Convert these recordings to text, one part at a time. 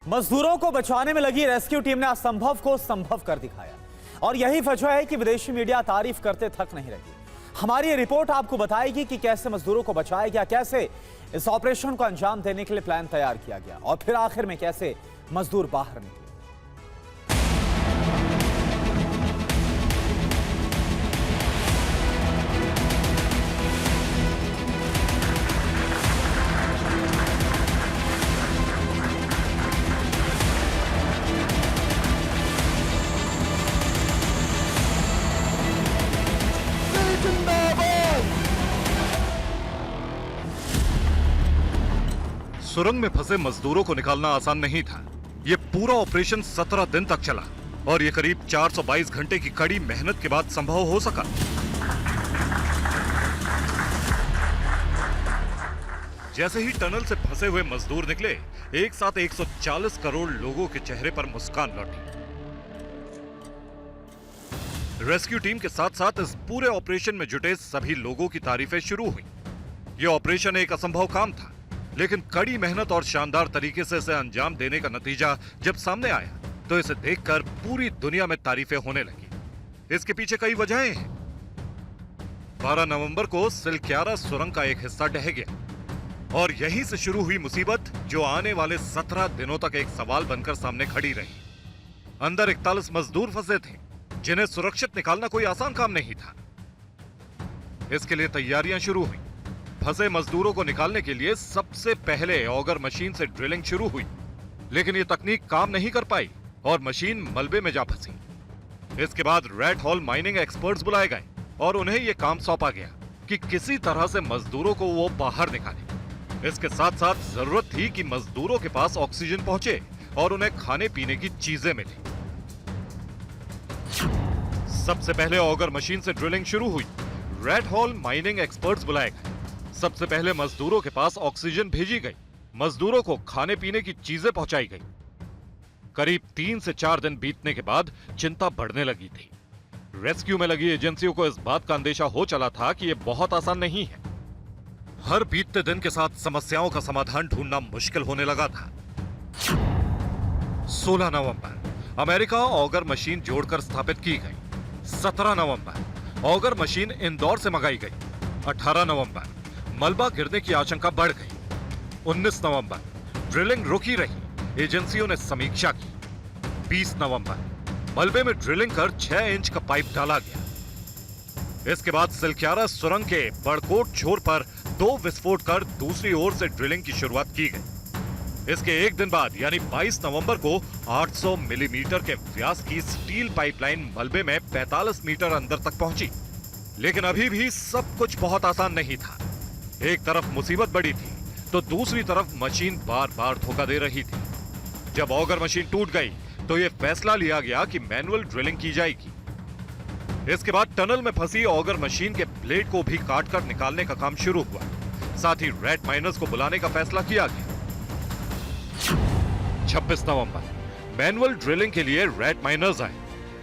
मजदूरों को बचाने में लगी रेस्क्यू टीम ने असंभव को संभव कर दिखाया और यही वजह है कि विदेशी मीडिया तारीफ करते थक नहीं रही। हमारी ये रिपोर्ट आपको बताएगी कि कैसे मजदूरों को बचाया गया, कैसे इस ऑपरेशन को अंजाम देने के लिए प्लान तैयार किया गया और फिर आखिर में कैसे मजदूर बाहर निकले। सुरंग में फंसे मजदूरों को निकालना आसान नहीं था। ये पूरा ऑपरेशन 17 दिन तक चला और ये करीब 422 घंटे की कड़ी मेहनत के बाद संभव हो सका। जैसे ही टनल से फंसे हुए मजदूर निकले, एक साथ 140 करोड़ लोगों के चेहरे पर मुस्कान लौटी। रेस्क्यू टीम के साथ साथ इस पूरे ऑपरेशन में जुटे सभी लोगों की तारीफें शुरू हुई। ये ऑपरेशन एक असंभव काम था, लेकिन कड़ी मेहनत और शानदार तरीके से इसे अंजाम देने का नतीजा जब सामने आया तो इसे देखकर पूरी दुनिया में तारीफें होने लगी। इसके पीछे कई वजहें हैं। 12 नवंबर को सिलक्यारा सुरंग का एक हिस्सा ढह गया और यहीं से शुरू हुई मुसीबत, जो आने वाले 17 दिनों तक एक सवाल बनकर सामने खड़ी रही। अंदर 41 मजदूर फंसे थे, जिन्हें सुरक्षित निकालना कोई आसान काम नहीं था। इसके लिए तैयारियां शुरू हुई। फंसे मजदूरों को निकालने के लिए सबसे पहले ऑगर मशीन से ड्रिलिंग शुरू हुई, लेकिन यह तकनीक काम नहीं कर पाई और मशीन मलबे में जा फंसी। इसके बाद रेड हॉल माइनिंग एक्सपर्ट्स बुलाए गए और उन्हें यह काम सौंपा गया कि किसी तरह से मजदूरों को वो बाहर निकाले। इसके साथ साथ जरूरत थी कि मजदूरों के पास ऑक्सीजन पहुंचे और उन्हें खाने पीने की चीजें मिले। सबसे पहले ऑगर मशीन से ड्रिलिंग शुरू हुई। रेड हॉल माइनिंग एक्सपर्ट्स बुलाए गए। सबसे पहले मजदूरों के पास ऑक्सीजन भेजी गई, मजदूरों को खाने पीने की चीजें पहुंचाई गई। करीब 3 से 4 दिन बीतने के बाद चिंता बढ़ने लगी थी। रेस्क्यू में लगी एजेंसियों को इस बात का अंदेशा हो चला था कि यह बहुत आसान नहीं है। हर बीतते दिन के साथ समस्याओं का समाधान ढूंढना मुश्किल होने लगा था। 16 नवंबर अमेरिका ऑगर मशीन जोड़कर स्थापित की गई। 17 नवंबर ऑगर मशीन इंदौर से मंगाई गई। 18 नवंबर मलबा गिरने की आशंका बढ़ गई। 19 नवंबर ड्रिलिंग रुकी रही, एजेंसियों ने समीक्षा की। 20 नवंबर मलबे में ड्रिलिंग कर 6 इंच का पाइप डाला गया। इसके बाद सिलक्यारा सुरंग के बड़कोट छोर पर 2 विस्फोट कर दूसरी ओर से ड्रिलिंग की शुरुआत की गई। इसके एक दिन बाद यानी 22 नवंबर को 800 मिलीमीटर के व्यास की स्टील पाइपलाइन मलबे में 45 मीटर अंदर तक पहुंची। लेकिन अभी भी सब कुछ बहुत आसान नहीं था। एक तरफ मुसीबत बड़ी थी तो दूसरी तरफ मशीन बार बार धोखा दे रही थी। जब ऑगर मशीन टूट गई तो यह फैसला लिया गया कि मैनुअल ड्रिलिंग की जाएगी। इसके बाद टनल में फंसी ऑगर मशीन के ब्लेड को भी काटकर निकालने का काम शुरू हुआ। साथ ही रेड माइनर्स को बुलाने का फैसला किया गया। 26 नवंबर मैनुअल ड्रिलिंग के लिए रेड माइनर्स आए।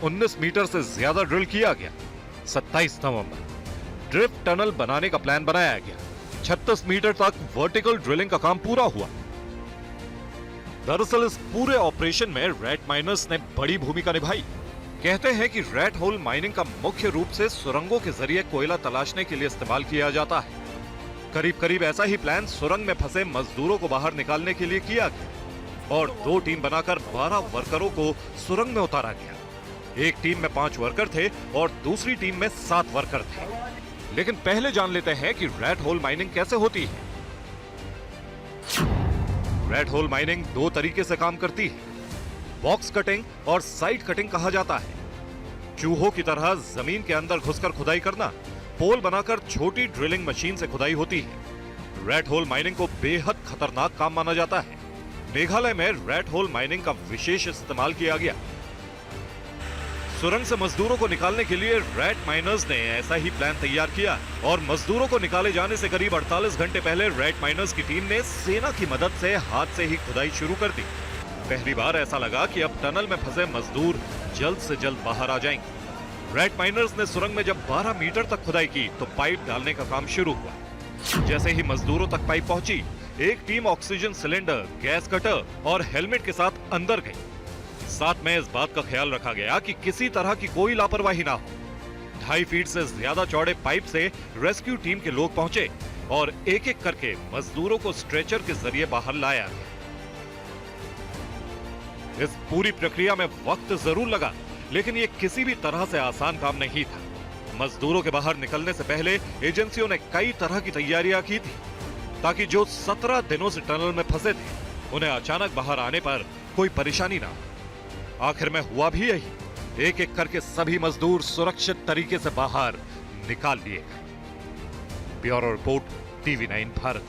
19 मीटर से ज्यादा ड्रिल किया गया। 27 नवंबर ड्रिफ्ट टनल बनाने का प्लान बनाया गया। 36 मीटर तक वर्टिकल ड्रिलिंग का काम पूरा हुआ। दरअसल इस पूरे ऑपरेशन में रेड माइनर्स ने बड़ी भूमिका निभाई। कहते हैं कि रेड होल माइनिंग का मुख्य रूप से सुरंगों के जरिए कोयला तलाशने के लिए इस्तेमाल किया जाता है। करीब करीब ऐसा ही प्लान सुरंग में फंसे मजदूरों को बाहर निकालने के लिए किया गया और 2 टीम बनाकर 12 वर्करों को सुरंग में उतारा गया। एक टीम में 5 वर्कर थे और दूसरी टीम में 7 वर्कर थे। लेकिन पहले जान लेते हैं कि रेड होल माइनिंग कैसे होती है। रेड होल माइनिंग 2 तरीके से काम करती है। बॉक्स कटिंग और साइड कटिंग कहा जाता है। चूहों की तरह जमीन के अंदर घुसकर खुदाई करना, पोल बनाकर छोटी ड्रिलिंग मशीन से खुदाई होती है। रेड होल माइनिंग को बेहद खतरनाक काम माना जाता है। मेघालय में रेड होल माइनिंग का विशेष इस्तेमाल किया गया। सुरंग से मजदूरों को निकालने के लिए रेड माइनर्स ने ऐसा ही प्लान तैयार किया और मजदूरों को निकाले जाने से करीब 48 घंटे पहले रेड माइनर्स की टीम ने सेना की मदद से हाथ से ही खुदाई शुरू कर दी। पहली बार ऐसा लगा कि अब टनल में फंसे मजदूर जल्द से जल्द बाहर आ जाएंगे। रेड माइनर्स ने सुरंग में जब 12 मीटर तक खुदाई की तो पाइप डालने का काम शुरू हुआ। जैसे ही मजदूरों तक पाइप पहुंची, एक team oxygen cylinder, gas cutter और हेलमेट के साथ अंदर गई। साथ में इस बात का ख्याल रखा गया कि किसी तरह की कोई लापरवाही ना हो। 2.5 फीट से ज्यादा चौड़े पाइप से रेस्क्यू टीम के लोग पहुंचे और एक एक करके मजदूरों को स्ट्रेचर के जरिए बाहर लाया गया। इस पूरी प्रक्रिया में वक्त जरूर लगा, लेकिन ये किसी भी तरह से आसान काम नहीं था। मजदूरों के बाहर निकलने से पहले एजेंसियों ने कई तरह की तैयारियां की थी, ताकि जो 17 दिनों से टनल में फंसे थे, उन्हें अचानक बाहर आने पर कोई परेशानी ना हो। आखिर में हुआ भी यही। एक एक करके सभी मजदूर सुरक्षित तरीके से बाहर निकाल लिए गए। Bureau report, TV9 Bharat.